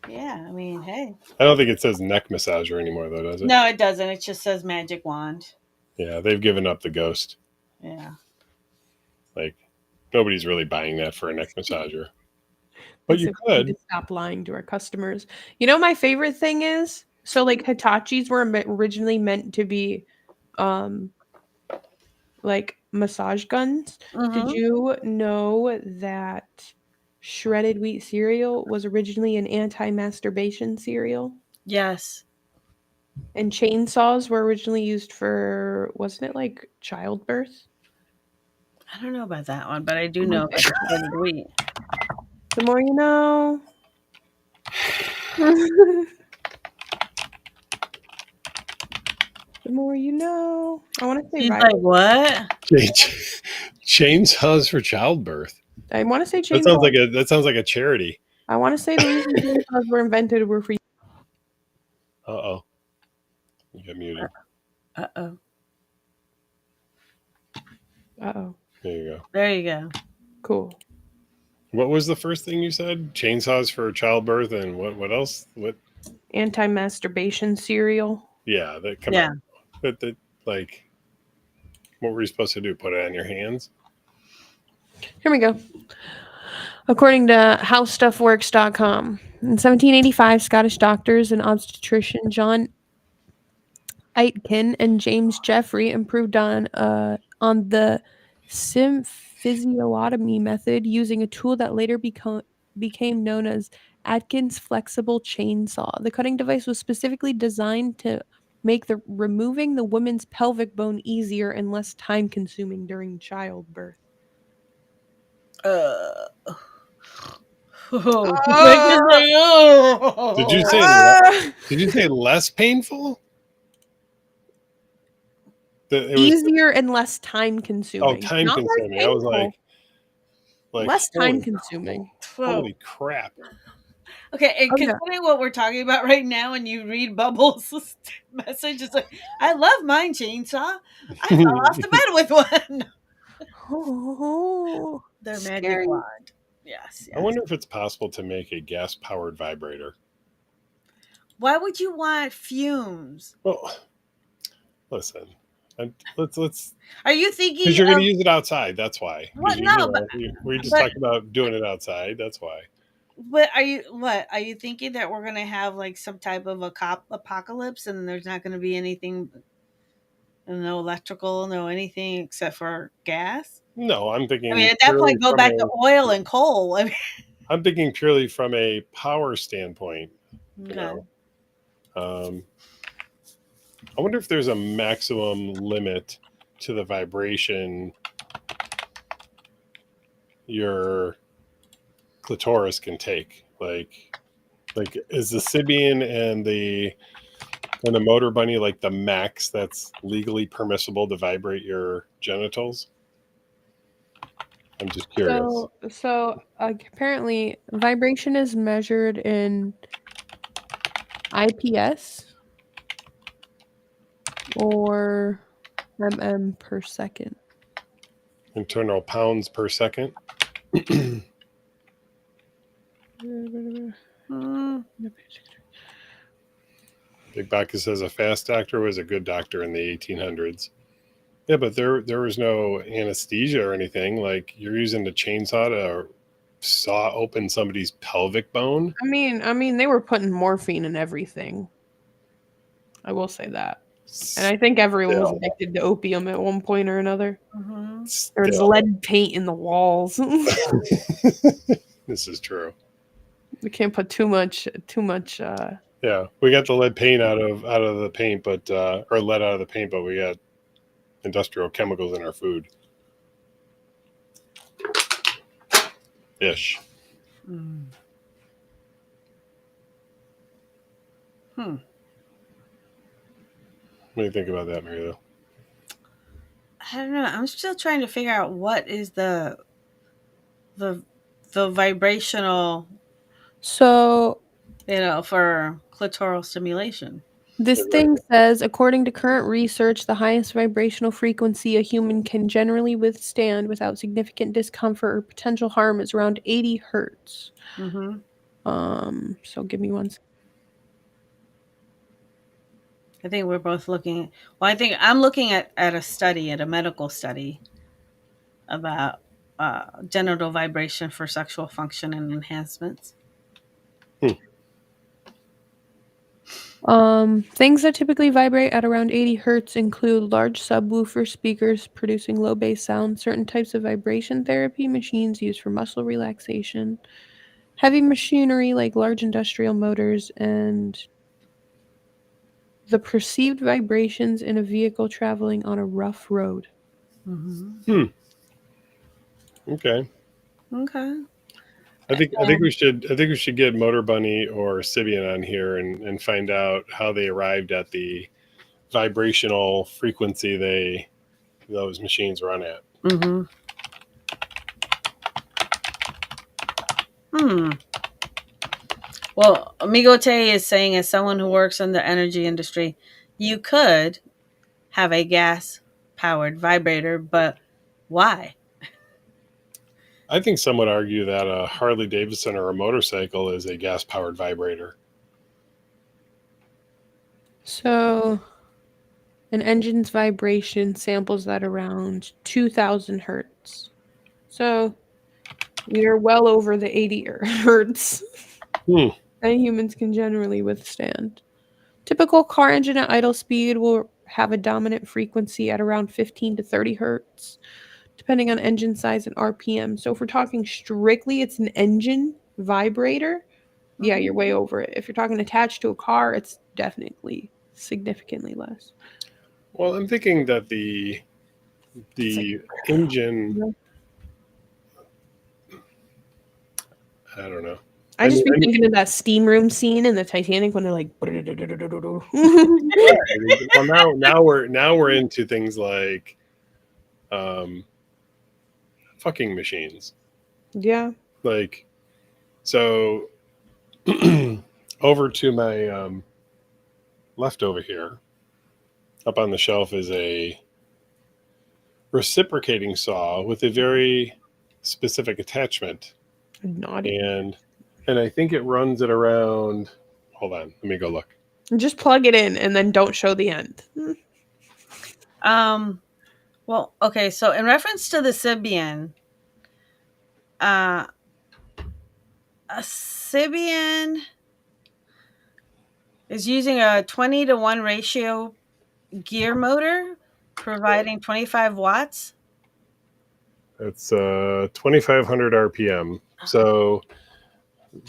Yeah, I mean, hey. I don't think it says neck massager anymore, though, does it? No, it doesn't. It just says magic wand. Yeah, they've given up the ghost. Yeah. Like, nobody's really buying that for a neck massager. But you could. To stop lying to our customers. My favorite thing is, so like Hitachis were originally meant to be like massage guns. Did you know that shredded wheat cereal was originally an anti-masturbation cereal? Yes. And chainsaws were originally used for, wasn't it like childbirth? I don't know about that one, but I do know about shredded wheat. The more you know. The more you know. I want to say like what? Chainsaws for childbirth. I want to say chainsaws. That sounds like a charity. I want to say the reason chainsaws were invented were for. Uh-oh. You got muted. Uh-oh. Uh-oh. There you go. Cool. What was the first thing you said? Chainsaws for childbirth, and what else? What? Anti-masturbation cereal. Yeah, come on. That like, what were you supposed to do? Put it on your hands? Here we go. According to howstuffworks.com, in 1785, Scottish doctors and obstetrician John Aitken and James Jeffrey improved on the symphysiotomy method using a tool that later became known as Atkins flexible chainsaw. The cutting device was specifically designed to make removing the woman's pelvic bone easier and less time consuming during childbirth. Oh, Did you say did you say less painful? It was easier and less time consuming. time Not less consuming. I was painful, like less time consuming. holy crap. Okay, and Oh, yeah. considering what we're talking about right now, and you read Bubbles' message, it's like, I love mine chainsaw. I fell off the bed with one. Oh, Their magic scary. wand. Yes, I yes. wonder if it's possible to make a gas powered vibrator. Why would you want fumes? Well, listen, let's Are you because thinking you're going of to use it outside. That's why. what? Because No, we just but talked about doing it outside. That's why. are you thinking that we're gonna have like some type of a cop apocalypse and there's not gonna be anything, no electrical, no anything except for gas? No, I'm I mean, thinking at that purely point, go from back to oil and coal. I mean, I'm thinking purely from a power standpoint. You okay. know, I wonder if there's a maximum limit to the vibration your clitoris can take. Like is the Sibian and the motor bunny like the max that's legally permissible to vibrate your genitals? I'm just curious. So apparently, vibration is measured in IPS or per second. Internal pounds per second. Big Bacchus says a fast doctor was a good doctor in the 1800s. Yeah, but there was no anesthesia or anything. Like you're using the chainsaw to saw open somebody's pelvic bone. I mean, they were putting morphine in everything. I will say that. And I think everyone was addicted to opium at one point or another. Mm-hmm. There was lead paint in the walls. This is true. We can't put too much. Yeah, we got the lead paint out of the paint, but or lead out of the paint, but we got industrial chemicals in our food. Ish. Hmm. What do you think about that, Marilu? I don't know. I'm still trying to figure out what is the vibrational, So for clitoral stimulation. this thing says, according to current research, the highest vibrational frequency a human can generally withstand without significant discomfort or potential harm is around 80 hertz. Mm-hmm. So give me one second. I think we're both looking. Well, I think I'm looking at a medical study about genital vibration for sexual function and enhancements. Things that typically vibrate at around 80 hertz include large subwoofer speakers producing low bass sound, certain types of vibration therapy machines used for muscle relaxation, heavy machinery like large industrial motors, and the perceived vibrations in a vehicle traveling on a rough road. Mm-hmm. Okay. Okay. I think we should get Motor Bunny or Sibian on here and find out how they arrived at the vibrational frequency those machines run at. Mm-hmm. Well, Amigote is saying, as someone who works in the energy industry, you could have a gas-powered vibrator, but why? I think some would argue that a Harley Davidson or a motorcycle is a gas-powered vibrator. So, an engine's vibration samples at around 2,000 hertz. So, we are well over the 80 hertz that humans can generally withstand. Typical car engine at idle speed will have a dominant frequency at around 15 to 30 hertz, depending on engine size and RPM. So if we're talking strictly it's an engine vibrator, yeah, you're way over it. If you're talking attached to a car, it's definitely significantly less. Well, I'm thinking that the engine, I don't know. I just be mean, thinking of that steam room scene in the Titanic when they're like. well, now we're into things like fucking machines. Yeah. Like, so over to my left over here, up on the shelf is a reciprocating saw with a very specific attachment, Naughty. and I think it runs at around. Hold on, let me go look. Just plug it in and then don't show the end. Well, okay. So in reference to the Sibian, a Sibian is using a 20-to-1 ratio gear motor, providing 25 watts. It's 2,500 RPM. So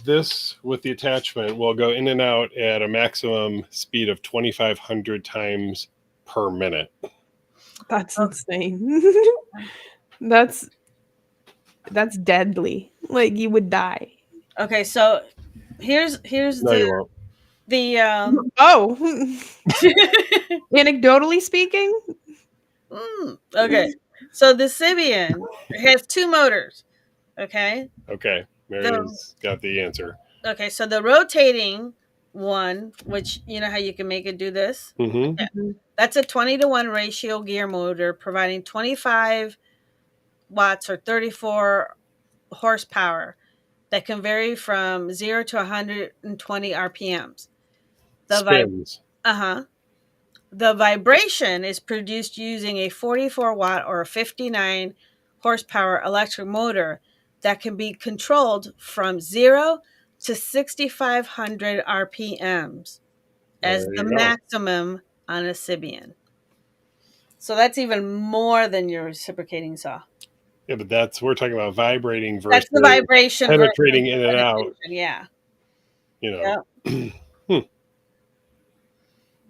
this with the attachment will go in and out at a maximum speed of 2,500 times per minute. That's insane. That's deadly. Like you would die. Okay, so here's No, you won't. the Oh. Anecdotally speaking, okay. So the Sibian has two motors. Okay. Okay, Mary's got the answer. Okay, so the rotating one, which you know how you can make it do this, Mm-hmm. that's a 20-to-1 ratio gear motor, providing 25 watts or 34 horsepower that can vary from 0 to 120 RPMs. Spins. The vibration is produced using a 44 watt or 59 horsepower electric motor that can be controlled from 0 to 6,500 RPMs as There the you go. maximum on a Sibian. So that's even more than your reciprocating saw. Yeah, but we're talking about vibrating versus That's the vibration penetrating versus in and out. Yeah. You know. Yep. Isn't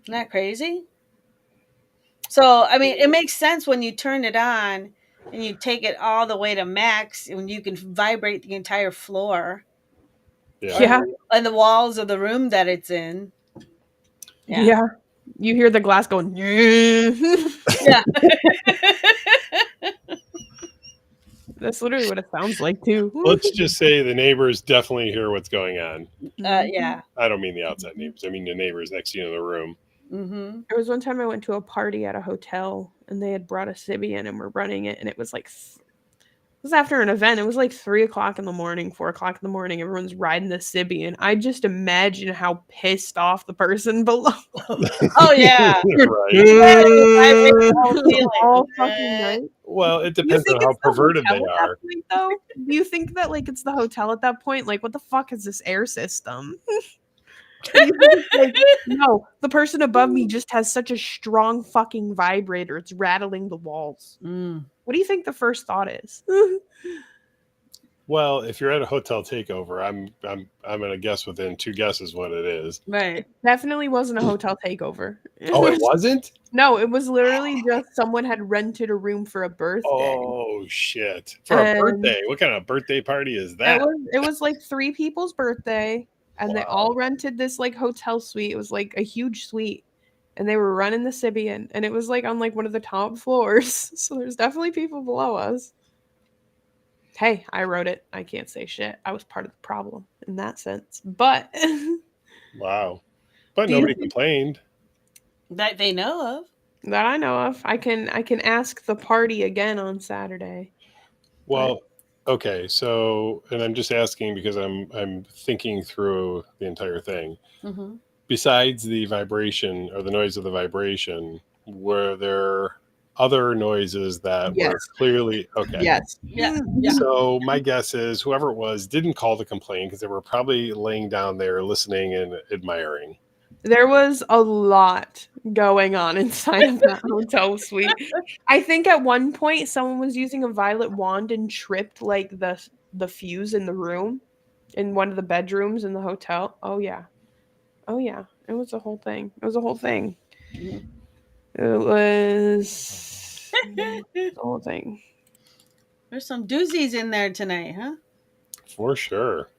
that crazy? So, I mean, it makes sense when you turn it on and you take it all the way to max and you can vibrate the entire floor. yeah. And the walls of the room that it's in. Yeah. You hear the glass going. Yeah. That's literally what it sounds like too. Let's just say the neighbors definitely hear what's going on. Yeah. I don't mean the outside neighbors. I mean the neighbors next to you in the room. Mm-hmm. There was one time I went to a party at a hotel and they had brought a Sibian and were running it, and it was like it was after an event. It was like 3 o'clock in the morning, 4 o'clock in the morning. Everyone's riding the Sibian. I just imagine how pissed off the person below. Oh yeah. Right. All fucking night. Well, it depends on how perverted they are. Point, though? Do you think that like it's the hotel at that point? Like, what the fuck is this air system? Like, no, the person above me just has such a strong fucking vibrator. It's rattling the walls. What do you think the first thought is? Well, if you're at a hotel takeover, I'm gonna guess within 2 guesses what it is. Right. It definitely wasn't a hotel takeover. Oh, it wasn't? No, it was literally just someone had rented a room for a birthday. Oh shit! For a birthday? What kind of birthday party is that? It was like 3 people's birthday, and they all rented this like hotel suite. It was like a huge suite, and they were running the Sibian, and it was like on like one of the top floors. So there's definitely people below us. Hey, I wrote it. I can't say shit. I was part of the problem in that sense. But wow. But nobody complained. That they know of. That I know of. I can ask the party again on Saturday. Well, okay. So, and I'm just asking because I'm thinking through the entire thing. Mm-hmm. Besides the vibration or the noise of the vibration, were there other noises that were clearly okay? Yes. Yeah. So my guess is whoever it was didn't call to complain because they were probably laying down there listening and admiring. There was a lot going on inside of that hotel suite. I think at one point someone was using a violet wand and tripped like the fuse in the room, in one of the bedrooms in the hotel. Oh yeah. It was a whole thing. It was the whole thing. There's some doozies in there tonight, huh? For sure.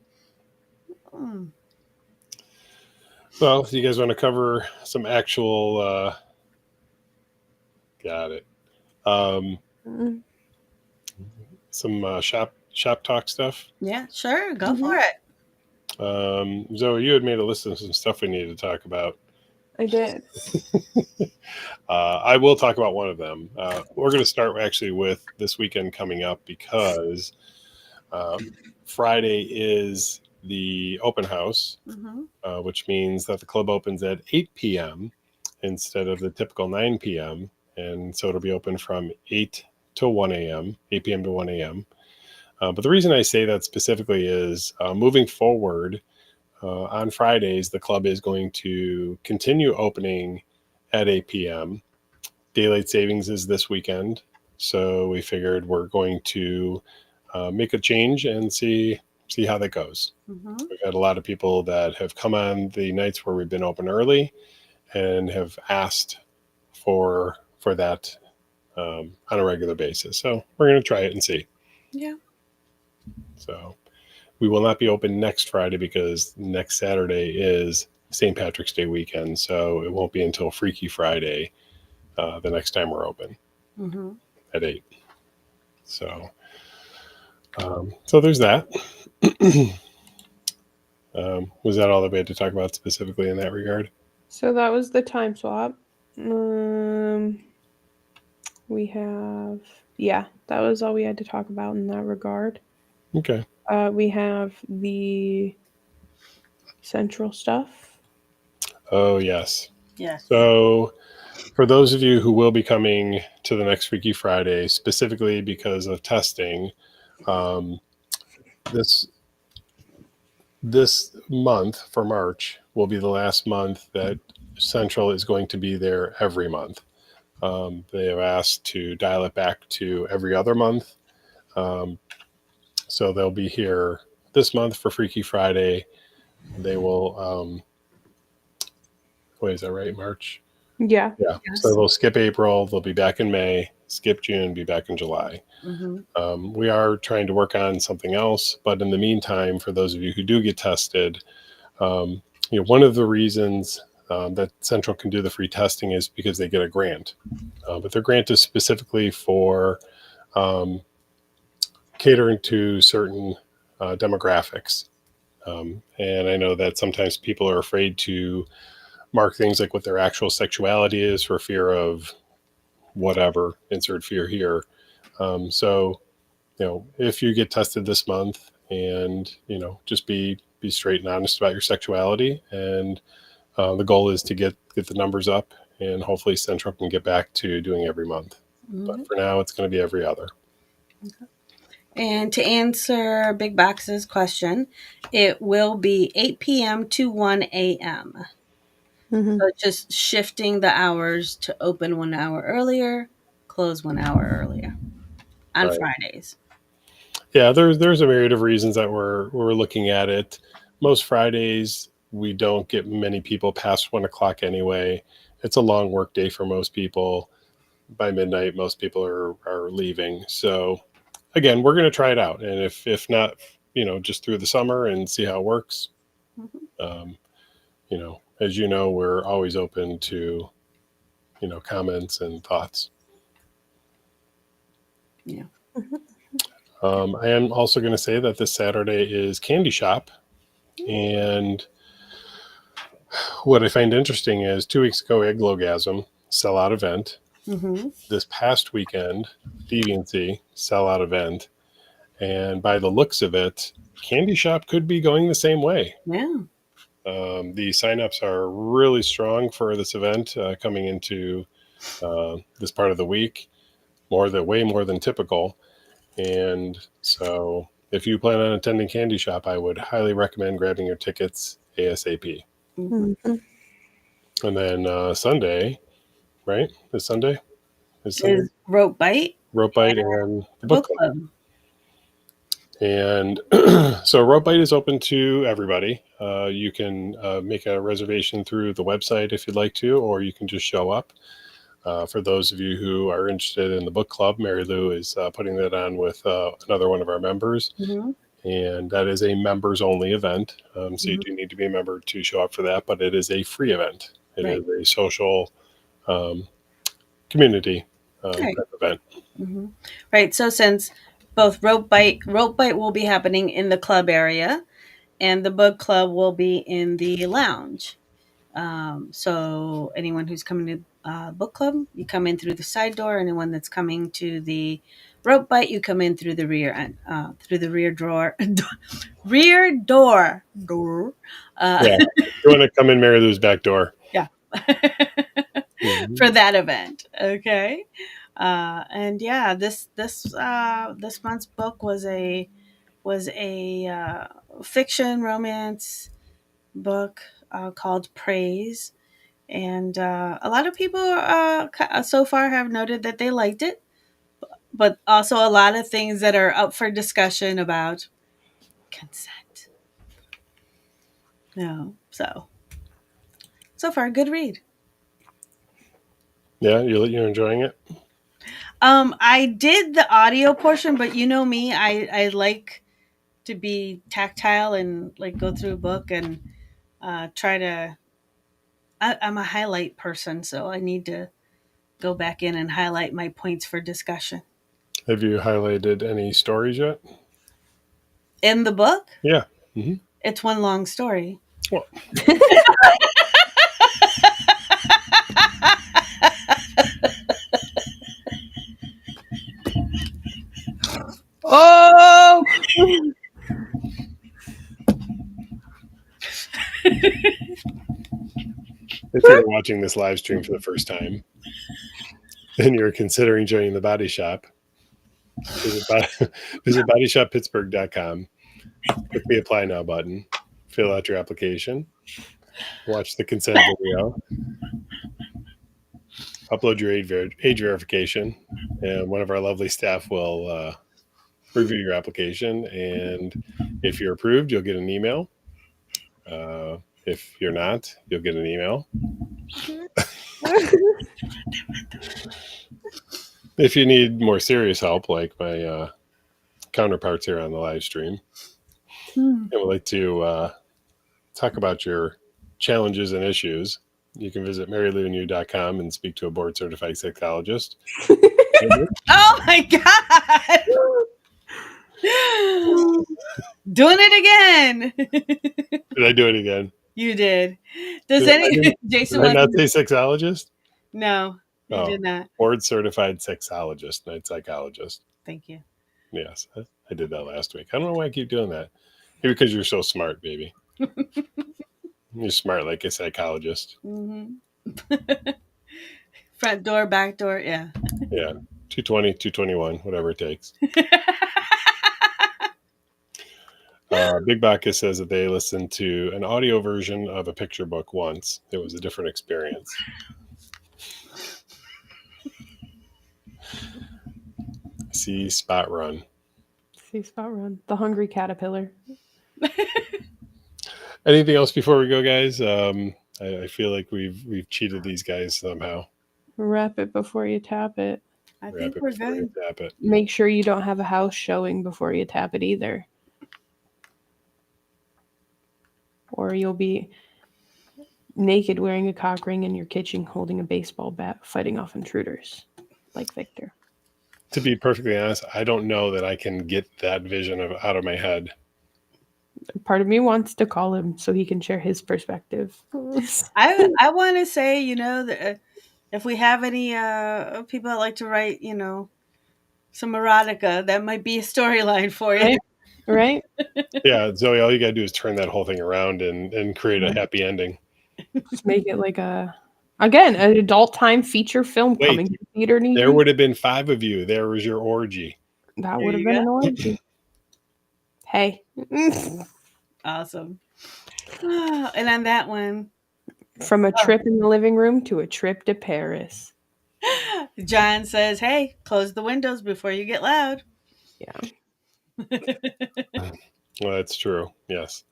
Well, if you guys want to cover some actual, got it. Mm. Some shop talk stuff. Yeah, sure. Go for it. Zoe, you had made a list of some stuff we needed to talk about. I did. I will talk about one of them. We're going to start actually with this weekend coming up because Friday is the open house, which means that the club opens at 8 p.m. instead of the typical 9 p.m. And so it'll be open from 8 to 1 a.m., 8 p.m. to 1 a.m. But the reason I say that specifically is moving forward on Fridays, the club is going to continue opening at 8 p.m. Daylight savings is this weekend. So we figured we're going to make a change and see how that goes. We've had a lot of people that have come on the nights where we've been open early and have asked for that on a regular basis. So we're going to try it and see. Yeah. So we will not be open next Friday because next Saturday is St. Patrick's Day weekend. So it won't be until Freaky Friday the next time we're open at 8. So there's that. Was that all that we had to talk about specifically in that regard? So that was the time swap. That was all we had to talk about in that regard. Okay. We have the central stuff. Oh, yes. Yes. So for those of you who will be coming to the next Freaky Friday, specifically because of testing, this month for March will be the last month that Central is going to be there every month. They have asked to dial it back to every other month. So they'll be here this month for Freaky Friday. They will, wait, is that right? March? Yeah. Yeah. Yes. So they'll skip April. They'll be back in May, skip June, be back in July. We are trying to work on something else. But in the meantime, for those of you who do get tested, one of the reasons that Central can do the free testing is because they get a grant. But their grant is specifically for catering to certain demographics. And I know that sometimes people are afraid to mark things like what their actual sexuality is for fear of whatever, insert fear here. So, if you get tested this month and, just be straight and honest about your sexuality. And the goal is to get the numbers up and hopefully Central can get back to doing every month. But for now, it's going to be every other. And to answer Big Box's question, it will be 8 p.m. to 1 a.m. So it's just shifting the hours to open 1 hour earlier, close 1 hour earlier on Right. Fridays. Yeah, there's a myriad of reasons that we're looking at it. Most Fridays, we don't get many people past 1 o'clock anyway. It's a long work day for most people. By midnight, most people are leaving. So again, we're going to try it out. And if not, just through the summer and see how it works. As you know, we're always open to, comments and thoughts. Yeah. I am also going to say that this Saturday is Candy Shop. And what I find interesting is 2 weeks ago, Egglowgasm, sellout event. This past weekend, Deviancy, sellout event. And by the looks of it, Candy Shop could be going the same way. Yeah. The signups are really strong for this event coming into this part of the week, way more than typical. And so if you plan on attending Candy Shop, I would highly recommend grabbing your tickets ASAP. And then Sunday, right? Is Sunday? Is Rope Bite? Rope Bite and the book club. And so Rope Bite is open to everybody. You can make a reservation through the website if you'd like to, or you can just show up. For those of you who are interested in the book club, Marilu is putting that on with another one of our members. and that is a members only event. So you do need to be a member to show up for that, but it is a free event. It Right. is a social community Right. type event. Right. So since both rope bite will be happening in the club area, and the book club will be in the lounge. So anyone who's coming to book club, you come in through the side door. Anyone that's coming to the rope bite, you come in through the rear end, through the rear door, rear door. Yeah, you want to come in Marilu's back door. Yeah. For that event. Okay. And yeah, this month's book was a fiction romance book called Praise, and a lot of people so far have noted that they liked it, but also a lot of things that are up for discussion about consent. No, so far good read. Yeah, you're enjoying it. I did the audio portion, but you know me, I like to be tactile and like go through a book and try to. I'm a highlight person, so I need to go back in and highlight my points for discussion. Have you highlighted any stories yet? In the book, Yeah. Mm-hmm. it's one long story. Well, Oh, if you're watching this live stream for the first time and you're considering joining the body shop, visit bodyshoppittsburgh.com, click the apply now button, fill out your application, watch the consent video, upload your age verification, and one of our lovely staff will review your application. And if you're approved, you'll get an email. If you're not, you'll get an email. If you need more serious help, like my counterparts here on the live stream, and would like to talk about your challenges and issues, you can visit mariluandyou.com and speak to a board certified psychologist. Oh my god! Doing it again. Did I do it again? You did. Does Jason Did I want not say sexologist? No, you did not. Board certified sexologist, not psychologist. Thank you. Yes, I did that last week. I don't know why I keep doing that. Maybe because you're so smart, baby. You're smart like a psychologist. Front door, back door, yeah. Yeah, 220, 221, whatever it takes. Big Bacchus says that they listened to an audio version of a picture book once. It was a different experience. See Spot Run. See Spot Run. The Hungry Caterpillar. Anything else before we go, guys? I feel like we've cheated these guys somehow. Wrap it before you tap it. I think we're good. Tap it. Make sure you don't have a house showing before you tap it either. Or you'll be naked wearing a cock ring in your kitchen holding a baseball bat fighting off intruders like Victor. To be perfectly honest, I don't know that I can get that vision out of my head. Part of me wants to call him so he can share his perspective. I want to say, that if we have any people that like to write, some erotica, that might be a storyline for you. Right? Yeah, Zoe, all you got to do is turn that whole thing around and create a happy ending. Just make it like an adult time feature film coming to the theater. There would have been 5 of you. There was your orgy. That would have been an orgy. Hey. Awesome. And on that one. From a trip in the living room to a trip to Paris. John says, hey, close the windows before you get loud. Yeah. Well, that's true. Yes.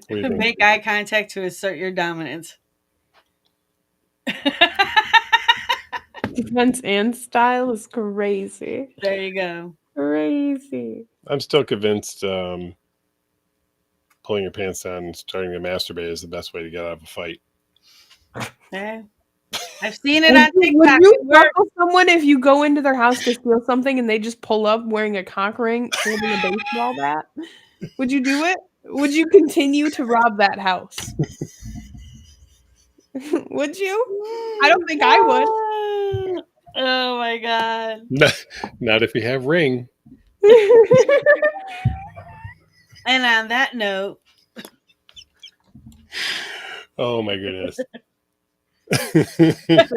Make eye contact to assert your dominance. Defense and style is crazy. There you go. Crazy. I'm still convinced pulling your pants down and starting to masturbate is the best way to get out of a fight. Eh, I've seen it on Would TikTok. you It works. fuck with someone if you go into their house to steal something and they just pull up wearing a cock ring holding a baseball bat? Would you do it? Would you continue to rob that house? Would you? I don't think I would. Oh my god. Not if you have ring. And on that note, Oh my goodness. Get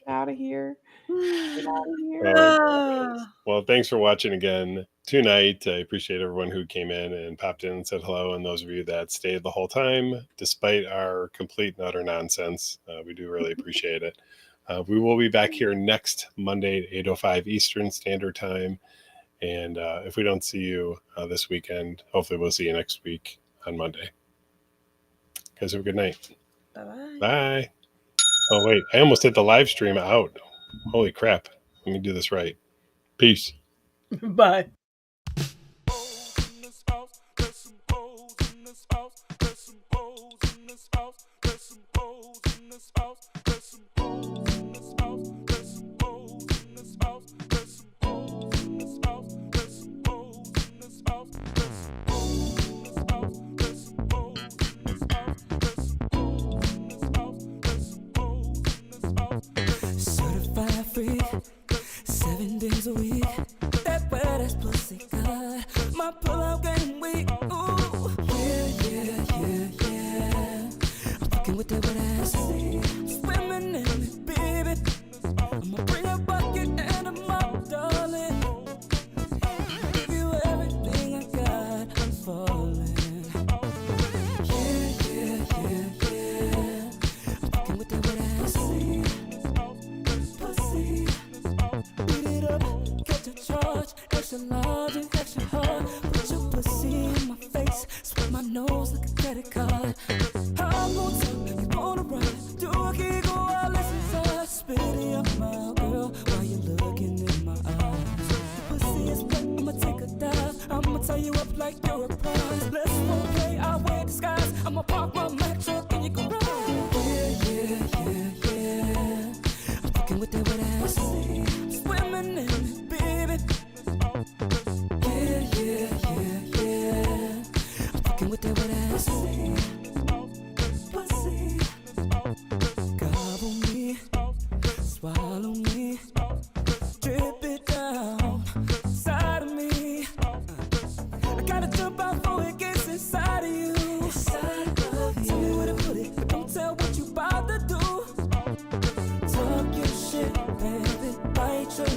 out of here. Get out of here. Well, thanks for watching again tonight. I appreciate everyone who came in and popped in and said hello, and those of you that stayed the whole time despite our complete and utter nonsense. We do really appreciate it. We will be back here next Monday at 8:05 Eastern Standard Time. And if we don't see you this weekend, hopefully we'll see you next week on Monday. Guys, have a good night. bye-bye. Bye. Oh, wait. I almost hit the live stream out. Holy crap. Let me do this right. Peace. Bye. Certified freak, 7 days a week. That wet ass pussy good. My pull-out game weak. Ooh, yeah. I'm fucking with that wet ass. Swimming in it, baby. I'ma bring a bucket and a mop, darling. Give you everything I got. I'm falling. Yeah. I'm fucking with that wet ass. Pussy. Beat it up, catch a charge. Extra large and extra hard. Put your pussy in my face. Swipe my nose like a credit card. I'm on top, you wanna ride. Do a gig or I'll listen to. Spit it in your mouth, girl, while you're looking in my eyes. Your pussy is wet, I'ma take a dive. I'ma tie you up like you're a prize. Let's go play, I wear disguise. I'ma park my Mack truck and you can ride. Yeah. I'm fucking with that wet ass. Swimming in it, baby. Yeah. I'm fucking with that wet ass. Pussy. Gobble me, swallow me, drip it down inside of me. I gotta jump out before it gets inside of you. Tell me where to put it, but don't tell what you about to do. Talk your shit, baby, bite your